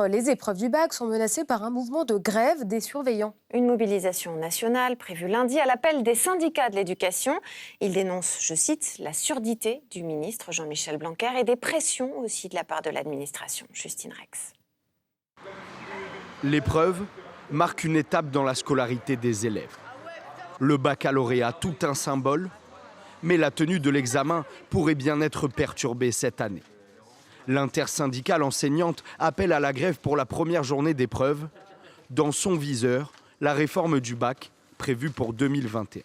Les épreuves du bac sont menacées par un mouvement de grève des surveillants. Une mobilisation nationale prévue lundi à l'appel des syndicats de l'éducation. Ils dénoncent, je cite, la surdité du ministre Jean-Michel Blanquer et des pressions aussi de la part de l'administration. Justine Rex. L'épreuve marque une étape dans la scolarité des élèves. Le baccalauréat, tout un symbole, mais la tenue de l'examen pourrait bien être perturbée cette année. L'intersyndicale enseignante appelle à la grève pour la première journée d'épreuve. Dans son viseur, la réforme du bac prévue pour 2021.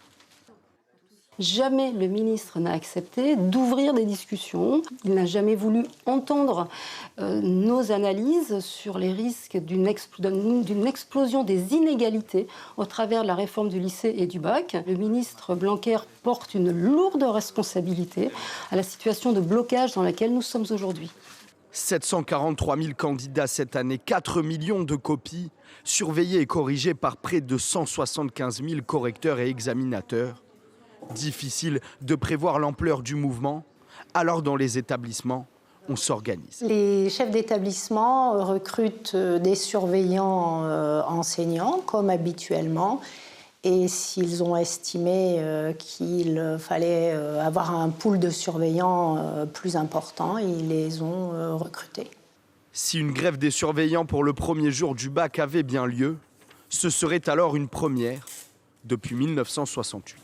Jamais le ministre n'a accepté d'ouvrir des discussions. Il n'a jamais voulu entendre nos analyses sur les risques d'une explosion des inégalités au travers de la réforme du lycée et du bac. Le ministre Blanquer porte une lourde responsabilité à la situation de blocage dans laquelle nous sommes aujourd'hui. 743 000 candidats cette année, 4 millions de copies, surveillées et corrigées par près de 175 000 correcteurs et examinateurs. Difficile de prévoir l'ampleur du mouvement, alors dans les établissements, on s'organise. Les chefs d'établissement recrutent des surveillants enseignants, comme habituellement. Et s'ils ont estimé qu'il fallait avoir un pool de surveillants plus important, ils les ont recrutés. Si une grève des surveillants pour le premier jour du bac avait bien lieu, ce serait alors une première depuis 1968.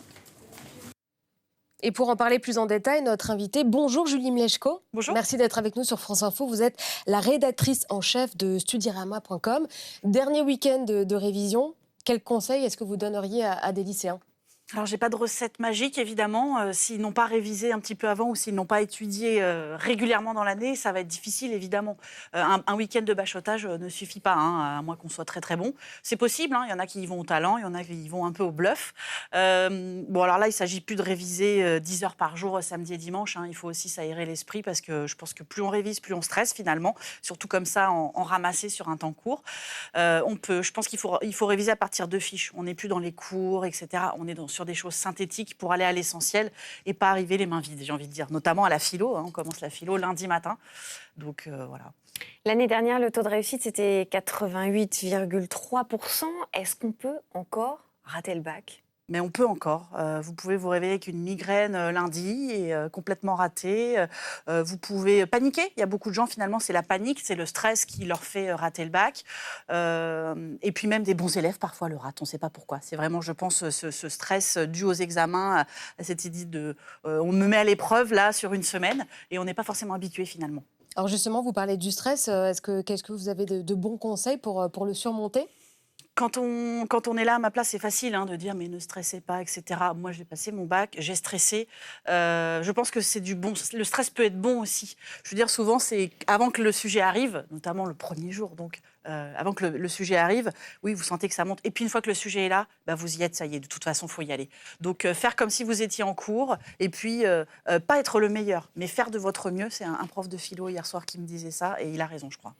Et pour en parler plus en détail, notre invitée, bonjour Julie Mleczko. Bonjour. Merci d'être avec nous sur France Info. Vous êtes la rédactrice en chef de Studirama.com. Dernier week-end de révision. Quels conseils est-ce que vous donneriez à des lycéens ? Alors, je n'ai pas de recette magique, évidemment. S'ils n'ont pas révisé un petit peu avant ou s'ils n'ont pas étudié régulièrement dans l'année, ça va être difficile, évidemment. Un week-end de bachotage ne suffit pas, à moins qu'on soit très, très bon. C'est possible, il y en a qui y vont au talent, il y en a qui y vont un peu au bluff. Bon, alors là, il ne s'agit plus de réviser 10 heures par jour, samedi et dimanche. Il faut aussi s'aérer l'esprit parce que je pense que plus on révise, plus on stresse, finalement. Surtout comme ça, en ramasser sur un temps court. Je pense qu'il faut réviser à partir de fiches. On n'est plus dans les cours, etc. On est sur des choses synthétiques pour aller à l'essentiel et pas arriver les mains vides, j'ai envie de dire. Notamment à la philo, on commence la philo lundi matin. Donc voilà. L'année dernière, le taux de réussite, c'était 88,3%. Est-ce qu'on peut encore rater le bac ? Mais on peut encore. Vous pouvez vous réveiller avec une migraine lundi et complètement ratée. Vous pouvez paniquer. Il y a beaucoup de gens, finalement, c'est la panique, c'est le stress qui leur fait rater le bac. Et puis même des bons élèves, parfois, le ratent. On ne sait pas pourquoi. C'est vraiment, je pense, ce stress dû aux examens, à cette idée de... on me met à l'épreuve, là, sur une semaine, et on n'est pas forcément habitué, finalement. Alors justement, vous parlez du stress. Qu'est-ce que vous avez de bons conseils pour le surmonter ? Quand on est là à ma place, c'est facile de dire mais ne stressez pas, etc. Moi, j'ai passé mon bac, j'ai stressé. Je pense que c'est du bon. Le stress peut être bon aussi. Je veux dire, souvent, c'est avant que le sujet arrive, notamment le premier jour. Donc, avant que le sujet arrive, oui, vous sentez que ça monte. Et puis, une fois que le sujet est là, vous y êtes, ça y est. De toute façon, il faut y aller. Donc, faire comme si vous étiez en cours. Et puis, pas être le meilleur, mais faire de votre mieux. C'est un prof de philo hier soir qui me disait ça. Et il a raison, je crois.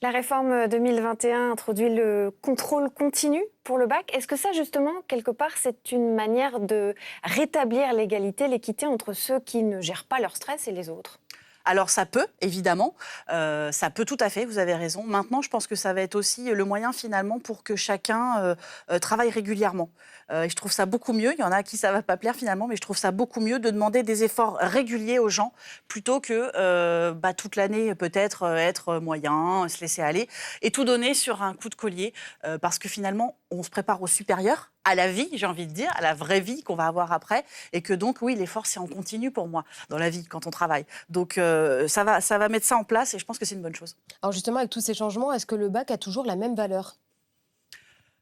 La réforme 2021 introduit le contrôle continu pour le bac. Est-ce que ça, justement, quelque part, c'est une manière de rétablir l'égalité, l'équité entre ceux qui ne gèrent pas leur stress et les autres ? Alors ça peut, évidemment, ça peut tout à fait, vous avez raison. Maintenant, je pense que ça va être aussi le moyen finalement pour que chacun travaille régulièrement. Et je trouve ça beaucoup mieux, il y en a à qui ça ne va pas plaire finalement, mais je trouve ça beaucoup mieux de demander des efforts réguliers aux gens plutôt que toute l'année peut-être être moyen, se laisser aller et tout donner sur un coup de collier parce que finalement, on se prépare au supérieur, à la vie, j'ai envie de dire, à la vraie vie qu'on va avoir après et que donc, oui, l'effort, c'est en continu pour moi dans la vie, quand on travaille. Donc, ça va mettre ça en place et je pense que c'est une bonne chose. Alors justement, avec tous ces changements, est-ce que le bac a toujours la même valeur ?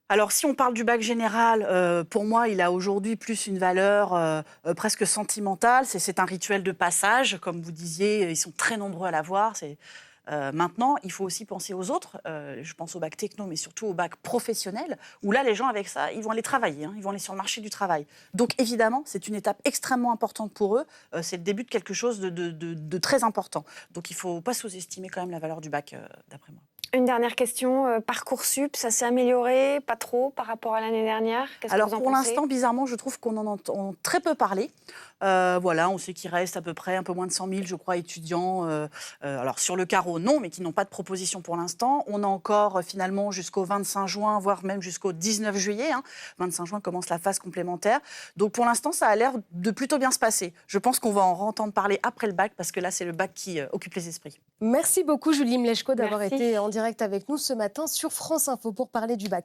Alors, si on parle du bac général, pour moi, il a aujourd'hui plus une valeur presque sentimentale. C'est un rituel de passage, comme vous disiez, ils sont très nombreux à l'avoir. Maintenant, il faut aussi penser aux autres. Je pense au bac techno, mais surtout au bac professionnel, où là, les gens, avec ça, ils vont aller travailler, ils vont aller sur le marché du travail. Donc, évidemment, c'est une étape extrêmement importante pour eux. C'est le début de quelque chose de très important. Donc, il ne faut pas sous-estimer quand même la valeur du bac, d'après moi. Une dernière question, Parcoursup, ça s'est amélioré, pas trop par rapport à l'année dernière? Qu'est-ce Alors que vous en pour pensez? l'instant, bizarrement, je trouve qu'on en entend très peu parler. Voilà, on sait qu'il reste à peu près un peu moins de 100 000, je crois, étudiants. Alors sur le carreau, non, mais qui n'ont pas de proposition pour l'instant. On a encore finalement jusqu'au 25 juin, voire même jusqu'au 19 juillet. 25 juin commence la phase complémentaire. Donc pour l'instant, ça a l'air de plutôt bien se passer. Je pense qu'on va en entendre parler après le bac, parce que là, c'est le bac qui occupe les esprits. Merci beaucoup Julie Mleczko d'avoir Merci. été en direct avec nous ce matin sur France Info pour parler du bac.